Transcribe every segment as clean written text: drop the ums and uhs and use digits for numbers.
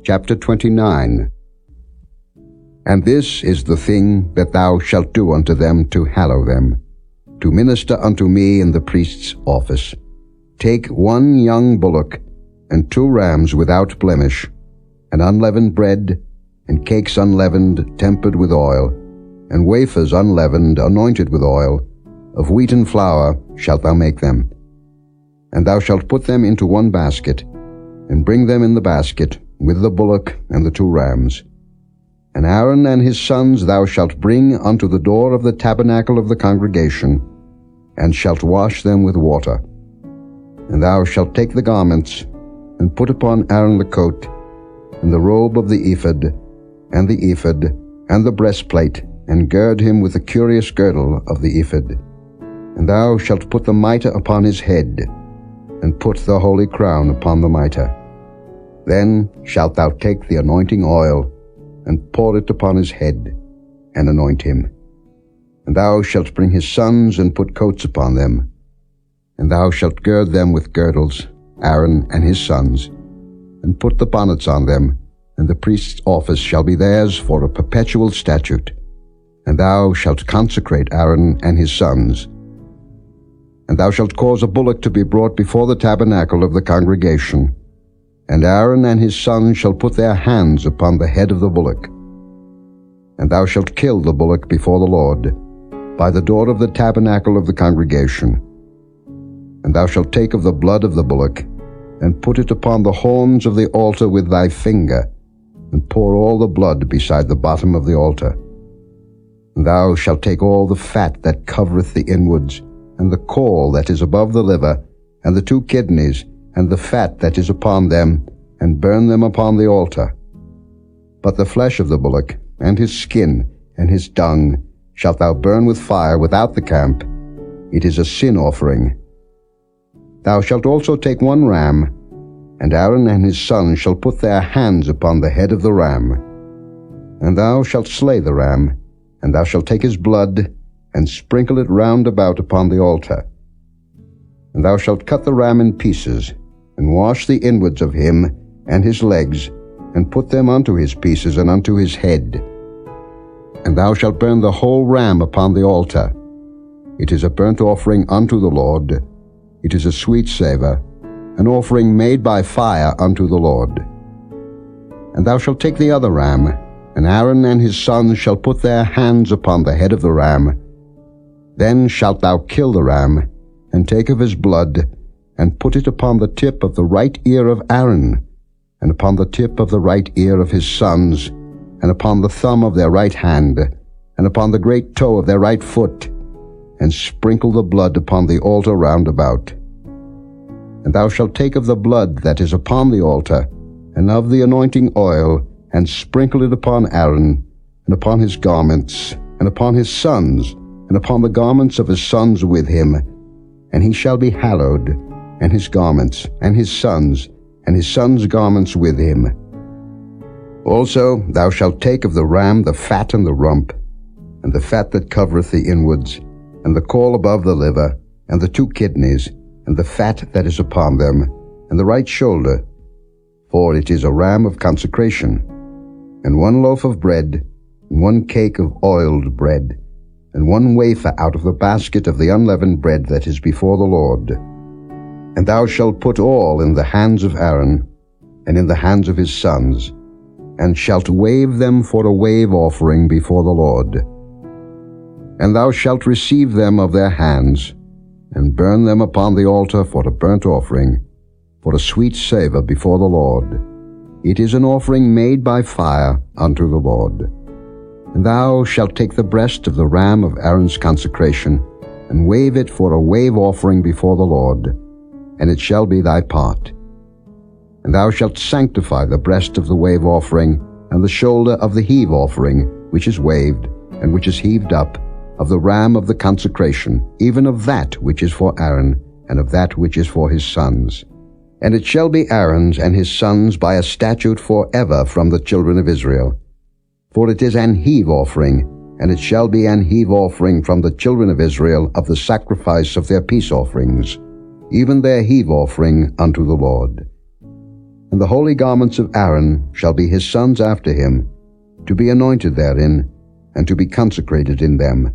Chapter 29. And this is the thing that thou shalt do unto them to hallow them, to minister unto me in the priest's office. Take 1 young bullock, and 2 rams without blemish, and unleavened bread, and cakes unleavened, tempered with oil, and wafers unleavened, anointed with oil, of wheaten flour shalt thou make them. And thou shalt put them into 1 basket, and bring them in the basket, with the bullock and the 2 rams. And Aaron and his sons thou shalt bring unto the door of the tabernacle of the congregation, and shalt wash them with water. And thou shalt take the garments, and put upon Aaron the coat, and the robe of the ephod, and the ephod, and the breastplate, and gird him with the curious girdle of the ephod. And thou shalt put the mitre upon his head, and put the holy crown upon the mitre. Then shalt thou take the anointing oil, and pour it upon his head, and anoint him. And thou shalt bring his sons, and put coats upon them. And thou shalt gird them with girdles, Aaron and his sons, and put the bonnets on them, and the priest's office shall be theirs for a perpetual statute. And thou shalt consecrate Aaron and his sons. And thou shalt cause a bullock to be brought before the tabernacle of the congregation, and Aaron and his sons shall put their hands upon the head of the bullock. And thou shalt kill the bullock before the Lord, by the door of the tabernacle of the congregation. And thou shalt take of the blood of the bullock, and put it upon the horns of the altar with thy finger, and pour all the blood beside the bottom of the altar. And thou shalt take all the fat that covereth the inwards, and the caul that is above the liver, and the 2 kidneys, and the fat that is upon them, and burn them upon the altar. But the flesh of the bullock, and his skin, and his dung, shalt thou burn with fire without the camp. It is a sin offering. Thou shalt also take 1 ram, and Aaron and his sons shall put their hands upon the head of the ram. And thou shalt slay the ram, and thou shalt take his blood, and sprinkle it round about upon the altar. And thou shalt cut the ram in pieces, and wash the inwards of him and his legs, and put them unto his pieces and unto his head. And thou shalt burn the whole ram upon the altar. It is a burnt offering unto the Lord. It is a sweet savour, an offering made by fire unto the Lord. And thou shalt take the other ram, and Aaron and his sons shall put their hands upon the head of the ram. Then shalt thou kill the ram, and take of his blood, and put it upon the tip of the right ear of Aaron, and upon the tip of the right ear of his sons, and upon the thumb of their right hand, and upon the great toe of their right foot, and sprinkle the blood upon the altar round about. And thou shalt take of the blood that is upon the altar, and of the anointing oil, and sprinkle it upon Aaron, and upon his garments, and upon his sons, and upon the garments of his sons with him, and he shall be hallowed, and his garments, and his sons' garments with him. Also thou shalt take of the ram the fat and the rump, and the fat that covereth the inwards, and the caul above the liver, and the 2 kidneys, and the fat that is upon them, and the right shoulder, for it is a ram of consecration, and 1 loaf of bread, and 1 cake of oiled bread, and 1 wafer out of the basket of the unleavened bread that is before the Lord. And thou shalt put all in the hands of Aaron, and in the hands of his sons, and shalt wave them for a wave offering before the Lord. And thou shalt receive them of their hands, and burn them upon the altar for a burnt offering, for a sweet savour before the Lord. It is an offering made by fire unto the Lord. And thou shalt take the breast of the ram of Aaron's consecration, and wave it for a wave offering before the Lord, and it shall be thy part. And thou shalt sanctify the breast of the wave offering, and the shoulder of the heave offering, which is waved, and which is heaved up, of the ram of the consecration, even of that which is for Aaron, and of that which is for his sons. And it shall be Aaron's and his sons by a statute forever from the children of Israel. For it is an heave offering, and it shall be an heave offering from the children of Israel of the sacrifice of their peace offerings, even their heave offering unto the Lord. And the holy garments of Aaron shall be his sons after him, to be anointed therein, and to be consecrated in them.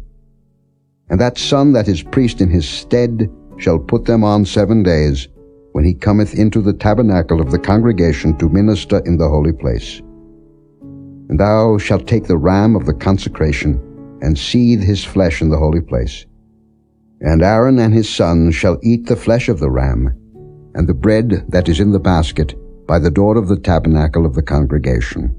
And that son that is priest in his stead shall put them on 7 days, when he cometh into the tabernacle of the congregation to minister in the holy place. And thou shalt take the ram of the consecration, and seethe his flesh in the holy place. And Aaron and his sons shall eat the flesh of the ram, and the bread that is in the basket, by the door of the tabernacle of the congregation.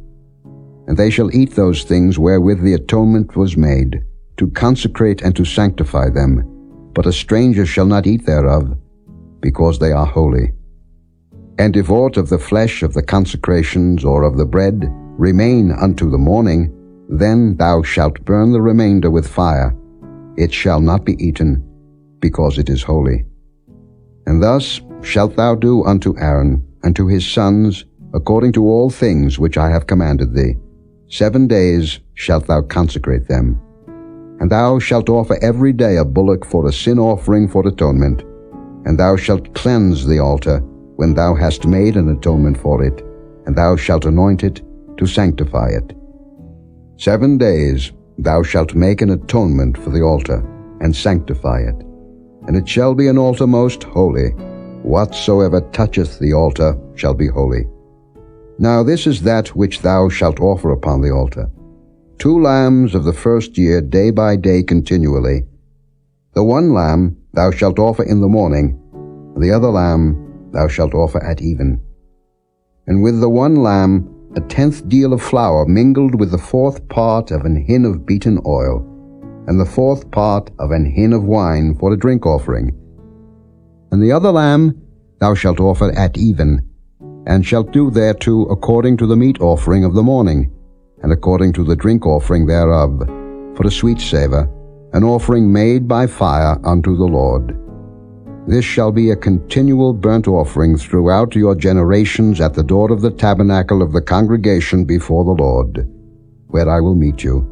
And they shall eat those things wherewith the atonement was made, to consecrate and to sanctify them, but a stranger shall not eat thereof, because they are holy. And if aught of the flesh of the consecrations or of the bread remain unto the morning, then thou shalt burn the remainder with fire. It shall not be eaten, because it is holy. And thus shalt thou do unto Aaron and to his sons, according to all things which I have commanded thee. 7 days shalt thou consecrate them. And thou shalt offer every day a bullock for a sin offering for atonement. And thou shalt cleanse the altar when thou hast made an atonement for it, and thou shalt anoint it to sanctify it. 7 days thou shalt make an atonement for the altar, and sanctify it. And it shall be an altar most holy. Whatsoever toucheth the altar shall be holy. Now this is that which thou shalt offer upon the altar: 2 lambs of the first year, day by day continually. The one lamb thou shalt offer in the morning, the other lamb thou shalt offer at even. And with the one lamb 1/10 deal of flour mingled with the 4th part of an hin of beaten oil, and the 4th part of an hin of wine for a drink offering. And the other lamb thou shalt offer at even, and shalt do thereto according to the meat offering of the morning, and according to the drink offering thereof, for a sweet savour, an offering made by fire unto the Lord. This shall be a continual burnt offering throughout your generations at the door of the tabernacle of the congregation before the Lord, where I will meet you,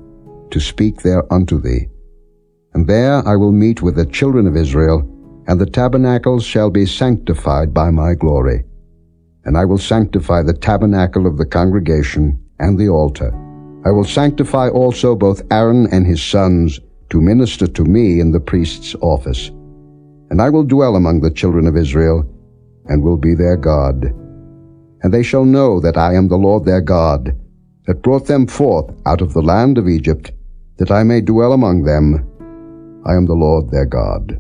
to speak there unto thee. And there I will meet with the children of Israel, and the tabernacles shall be sanctified by my glory. And I will sanctify the tabernacle of the congregation and the altar. I will sanctify also both Aaron and his sons to minister to me in the priest's office. And I will dwell among the children of Israel, and will be their God. And they shall know that I am the Lord their God, that brought them forth out of the land of Egypt, that I may dwell among them. I am the Lord their God.